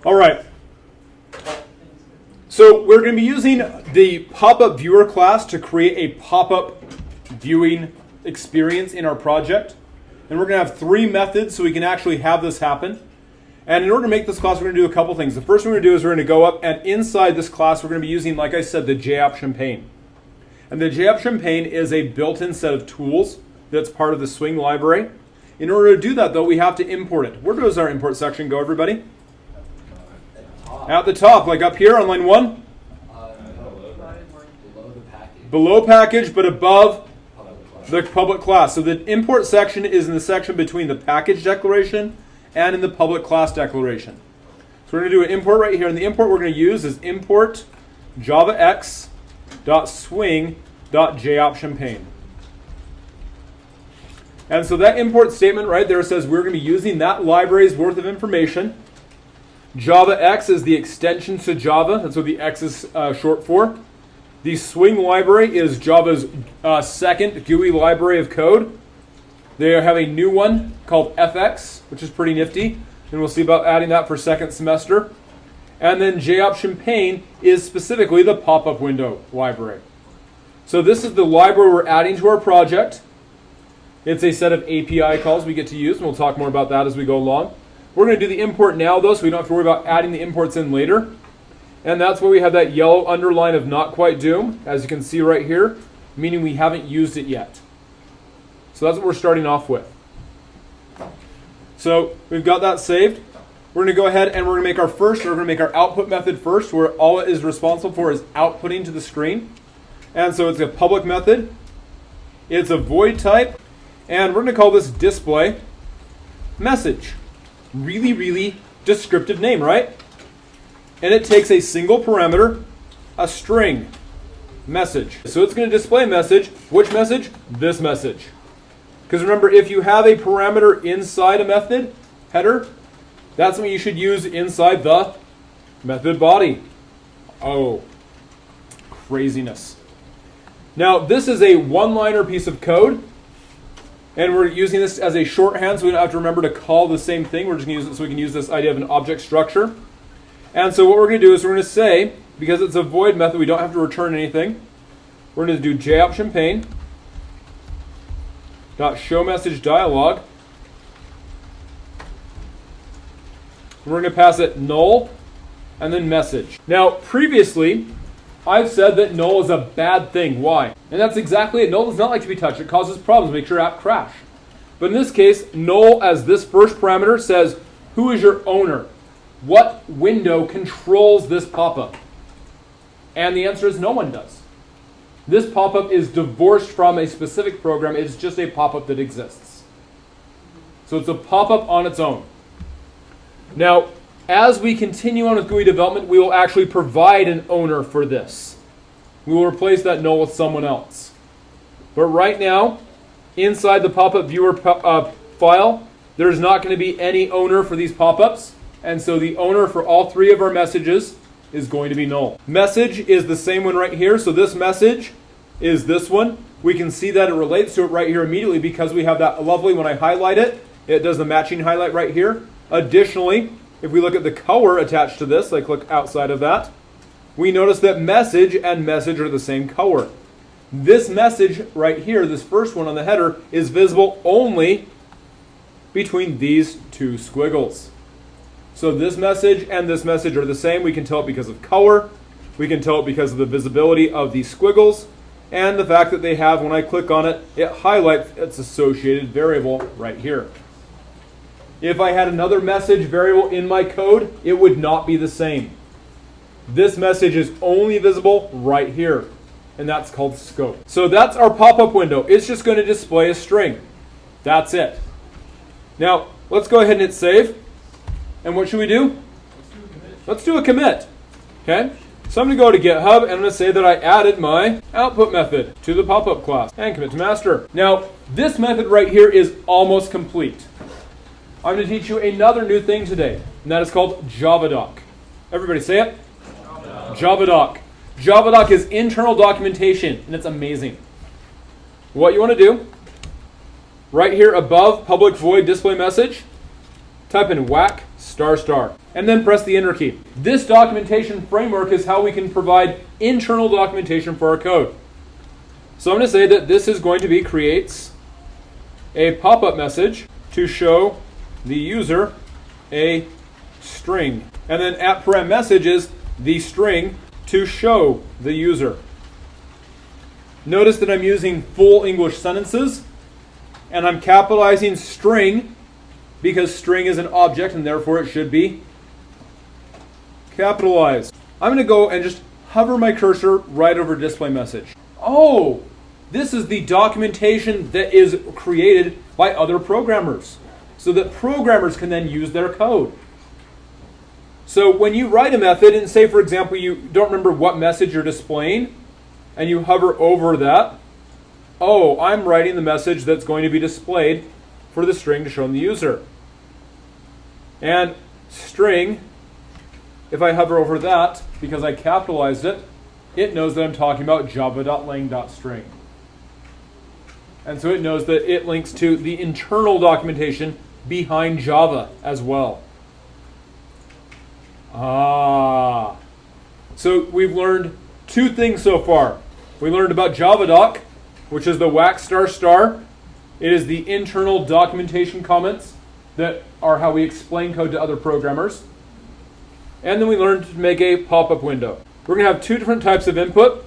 All right. So we're going to be using the pop-up viewer class to create a pop-up viewing experience in our project. And we're going to have 3 methods so we can actually have this happen. And in order to make this class, we're going to do a couple things. The first thing we're going to do is we're going to go up, and inside this class, we're going to be using, like I said, the JOptionPane. And the JOptionPane is a built-in set of tools that's part of the Swing library. In order to do that, though, we have to import it. Where does our import section go, everybody? At the top, like up here on line 1? Below package, but above the public class. So the import section is in the section between the package declaration and in the public class declaration. So we're going to do an import right here, and the import we're going to use is import javax.swing.joptionPane. And so that import statement right there says we're going to be using that library's worth of information. JavaX is the extension to Java. That's what the X is short for. The Swing library is Java's second GUI library of code. They have a new one called FX, which is pretty nifty. And we'll see about adding that for second semester. And then JOptionPane is specifically the pop-up window library. So this is the library we're adding to our project. It's a set of API calls we get to use, and we'll talk more about that as we go along. We're going to do the import now, though, so we don't have to worry about adding the imports in later. And that's why we have that yellow underline of not quite doom, as you can see right here, meaning we haven't used it yet. So that's what we're starting off with. So we've got that saved. We're going to go ahead and we're going to make our output method first, where all it is responsible for is outputting to the screen. And so it's a public method. It's a void type. And we're going to call this display message. Really, really descriptive name, right? And it takes a single parameter, a string, message. So it's going to display a message. Which message? This message. Because remember, if you have a parameter inside a method header, that's what you should use inside the method body. Oh, craziness. Now, this is a one-liner piece of code. And we're using this as a shorthand, so we don't have to remember to call the same thing. We're just going to use it so we can use this idea of an object structure. And so what we're going to do is we're going to say, because it's a void method, we don't have to return anything. We're going to do JOptionPane .showMessageDialog. And we're going to pass it null and then message. Now, previously, I've said that null is a bad thing. Why? And that's exactly it. Null does not like to be touched. It causes problems, makes your app crash. But in this case, null as this first parameter says, who is your owner? What window controls this pop-up? And the answer is no one does. This pop-up is divorced from a specific program. It's just a pop-up that exists. So it's a pop-up on its own. Now, as we continue on with GUI development, we will actually provide an owner for this. We will replace that null with someone else. But right now, inside the pop-up viewer file, there's not going to be any owner for these pop-ups. And so the owner for all 3 of our messages is going to be null. Message is the same one right here. So this message is this one. We can see that it relates to it right here immediately because we have that lovely, when I highlight it, it does the matching highlight right here. Additionally, if we look at the color attached to this, like look outside of that, we notice that message and message are the same color. This message right here, this first one on the header, is visible only between these 2 squiggles. So this message and this message are the same. We can tell it because of color. We can tell it because of the visibility of these squiggles. And the fact that they have, when I click on it, it highlights its associated variable right here. If I had another message variable in my code, it would not be the same. This message is only visible right here, and that's called scope. So that's our pop-up window. It's just going to display a string. That's it. Now, let's go ahead and hit save. And what should we do? Let's do a commit. Okay? So I'm going to go to GitHub, and I'm going to say that I added my output method to the pop-up class, and commit to master. Now, this method right here is almost complete. I'm going to teach you another new thing today, and that is called Javadoc. Everybody say it. Javadoc. Javadoc is internal documentation, and it's amazing. What you want to do, right here above public void display message, type in whack ***, and then press the enter key. This documentation framework is how we can provide internal documentation for our code. So I'm going to say that this is going to be creates a pop-up message to show the user a string. And then at @parem message is the string to show the user. Notice that I'm using full English sentences, and I'm capitalizing string because string is an object and therefore it should be capitalized. I'm going to go and just hover my cursor right over display message. Oh, this is the documentation that is created by other programmers so that programmers can then use their code. So when you write a method and say, for example, you don't remember what message you're displaying and you hover over that, oh, I'm writing the message that's going to be displayed for the string to show the user. And string, if I hover over that, because I capitalized it, it knows that I'm talking about java.lang.string. And so it knows that it links to the internal documentation behind Java as well. So we've learned two things so far. We learned about Javadoc, which is the whack ***. It is the internal documentation comments that are how we explain code to other programmers. And then we learned to make a pop-up window. We're going to have two different types of input.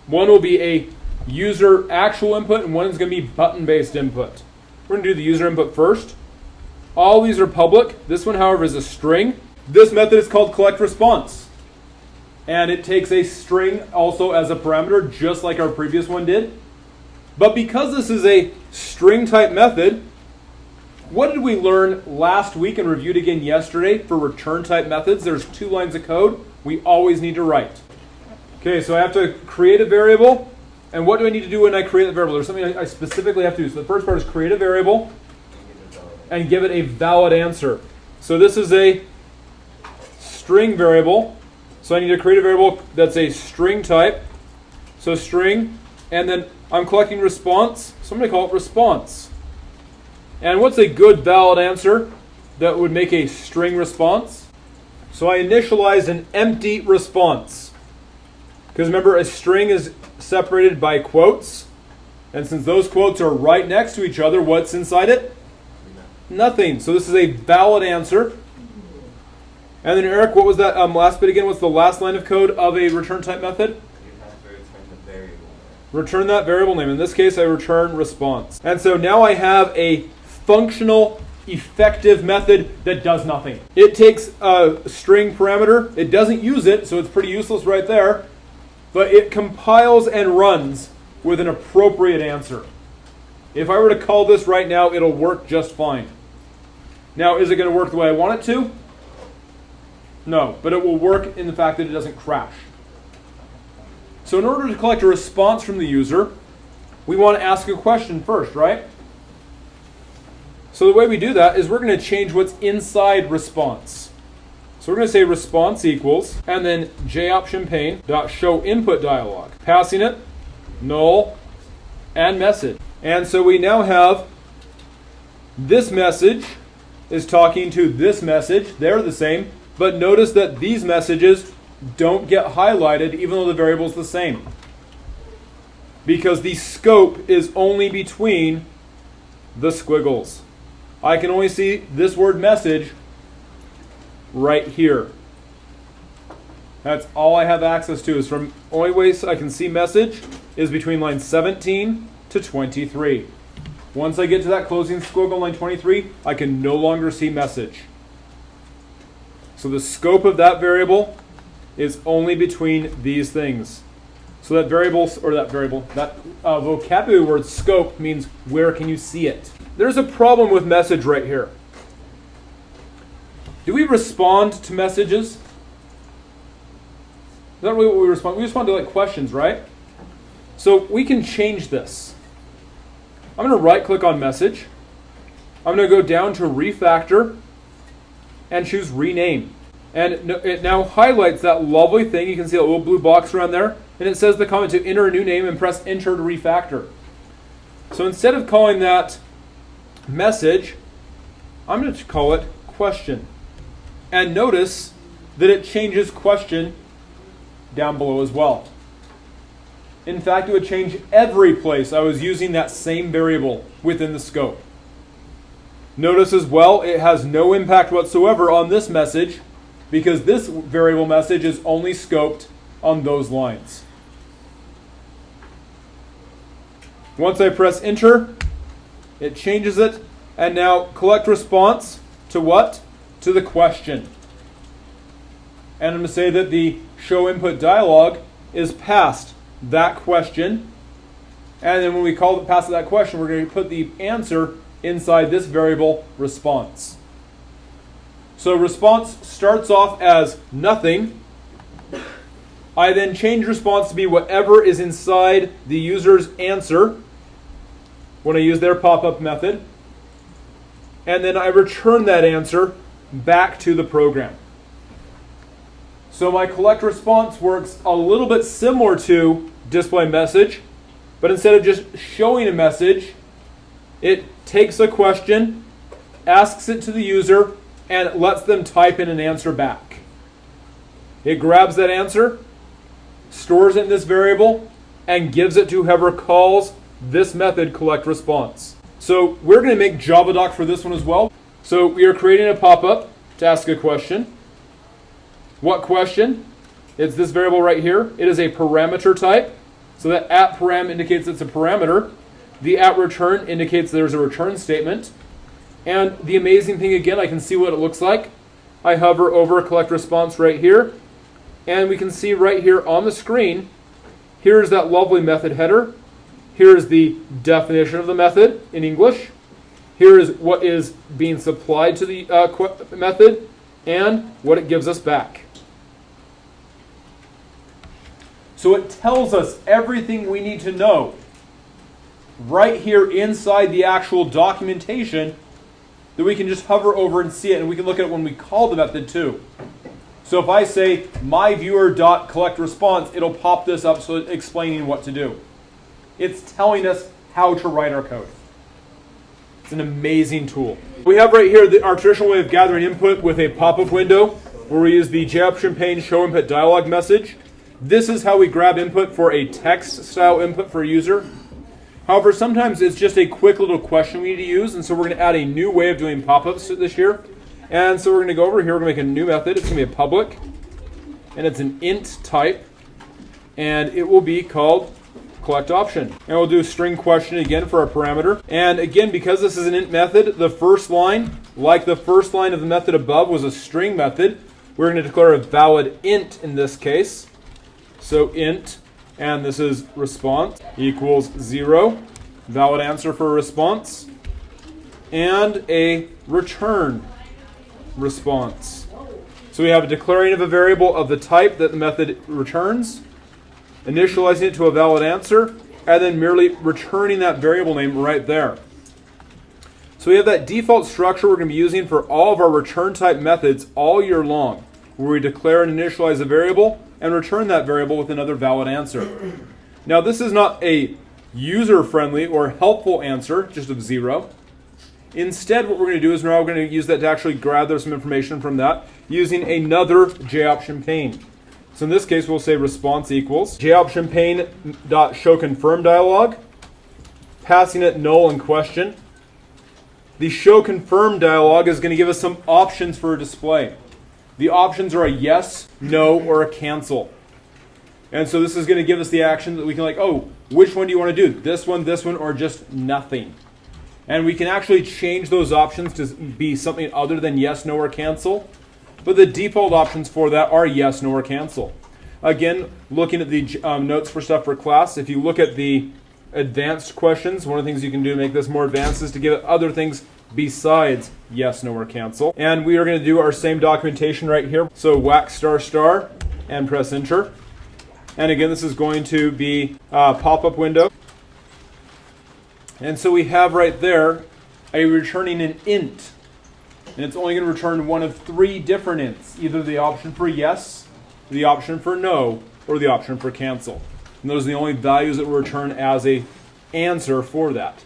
One will be a user actual input, and one is going to be button-based input. We're going to do the user input first. All these are public. This one, however, is a string. This method is called collectResponse. And it takes a string also as a parameter, just like our previous one did. But because this is a string type method, what did we learn last week and reviewed again yesterday for return type methods? There's 2 lines of code we always need to write. Okay, so I have to create a variable. And what do I need to do when I create the variable? There's something I specifically have to do. So the first part is create a variable and give it a valid answer. So this is a string variable. So I need to create a variable that's a string type. So string, and then I'm collecting response. So I'm going to call it response. And what's a good valid answer that would make a string response? So I initialized an empty response. Because remember, a string is separated by quotes. And since those quotes are right next to each other, what's inside it? Nothing. So this is a valid answer. And then Eric, what was that last bit again? What's the last line of code of a return type method? You have to return the variable name. Return that variable name. In this case, I return response. And so now I have a functional, effective method that does nothing. It takes a string parameter. It doesn't use it, so it's pretty useless right there. But it compiles and runs with an appropriate answer. If I were to call this right now, it'll work just fine. Now, is it going to work the way I want it to? No, but it will work in the fact that it doesn't crash. So in order to collect a response from the user, we want to ask a question first, right? So the way we do that is we're going to change what's inside response. So we're going to say response equals, and then JOptionPane.showInput dialog, passing it null and message. And so we now have this message is talking to this message. They're the same. But notice that these messages don't get highlighted even though the variable is the same. Because the scope is only between the squiggles. I can only see this word message right here. That's all I have access to. Is from only ways I can see message is between line 17 to 23. Once I get to that closing squiggle line 23, I can no longer see message. So the scope of that variable is only between these things. So that vocabulary word scope means where can you see it. There's a problem with message right here. Do we respond to messages? Is that really what we respond? We respond to like questions, right? So we can change this. I'm going to right click on message. I'm going to go down to Refactor and choose rename. And it now highlights that lovely thing. You can see a little blue box around there. And it says the comment to enter a new name and press enter to refactor. So instead of calling that message, I'm going to call it question. And notice that it changes question down below as well. In fact, it would change every place I was using that same variable within the scope. Notice as well, it has no impact whatsoever on this message because this variable message is only scoped on those lines. Once I press enter, it changes it, and now collect response to what? To the question. And I'm going to say that the show input dialog is past that question, and then when we call it past that question, we're going to put the answer inside this variable response. So response starts off as nothing. I then change response to be whatever is inside the user's answer when I use their pop-up method, and then I return that answer back to the program. So my collect response works a little bit similar to display message, but instead of just showing a message, it takes a question, asks it to the user, and lets them type in an answer back. It grabs that answer, stores it in this variable, and gives it to whoever calls this method collect response. So we're going to make Javadoc for this one as well. So we are creating a pop-up to ask a question. What question? It's this variable right here. It is a parameter type. So that @param indicates it's a parameter. The @return indicates there's a return statement. And the amazing thing, again, I can see what it looks like. I hover over collect response right here. And we can see right here on the screen, here's that lovely method header. Here's the definition of the method in English. Here is what is being supplied to the method and what it gives us back. So it tells us everything we need to know right here inside the actual documentation that we can just hover over and see it, and we can look at it when we call the method too. So if I say myViewer.collectResponse, it'll pop this up so it's explaining what to do. It's telling us how to write our code. It's an amazing tool. We have right here our traditional way of gathering input with a pop-up window where we use the JOptionPane show input dialog message. This is how we grab input for a text style input for a user. However, sometimes it's just a quick little question we need to use, and so we're going to add a new way of doing pop-ups this year. And so we're going to go over here, we're going to make a new method. It's going to be a public, and it's an int type, and it will be called collect option. And we'll do a string question again for our parameter. And again, because this is an int method, the first line, like the first line of the method above, was a string method. We're going to declare a valid int in this case. So int, and this is response, equals 0, valid answer for a response, and a return response. So we have a declaring of a variable of the type that the method returns, initializing it to a valid answer, and then merely returning that variable name right there. So we have that default structure we're going to be using for all of our return type methods all year long, where we declare and initialize a variable and return that variable with another valid answer. Now this is not a user-friendly or helpful answer, just of 0. Instead, what we're going to do is now we're going to use that to actually gather some information from that using another JOptionPane. So in this case, we'll say response equals JOptionPane.showConfirm dialog, passing it null and question. The showConfirm dialog is going to give us some options for a display. The options are a yes, no, or a cancel. And so this is going to give us the action that we can oh, which one do you want to do? This one, or just nothing? And we can actually change those options to be something other than yes, no, or cancel. But the default options for that are yes, no, or cancel. Again, looking at the notes for stuff for class, if you look at the advanced questions, one of the things you can do to make this more advanced is to give it other things besides yes, no, or cancel. And we are going to do our same documentation right here. So whack ** and press enter. And again, this is going to be a pop-up window. And so we have right there a returning an int. And it's only going to return one of 3 different ints, either the option for yes, the option for no, or the option for cancel. And those are the only values that will return as a answer for that.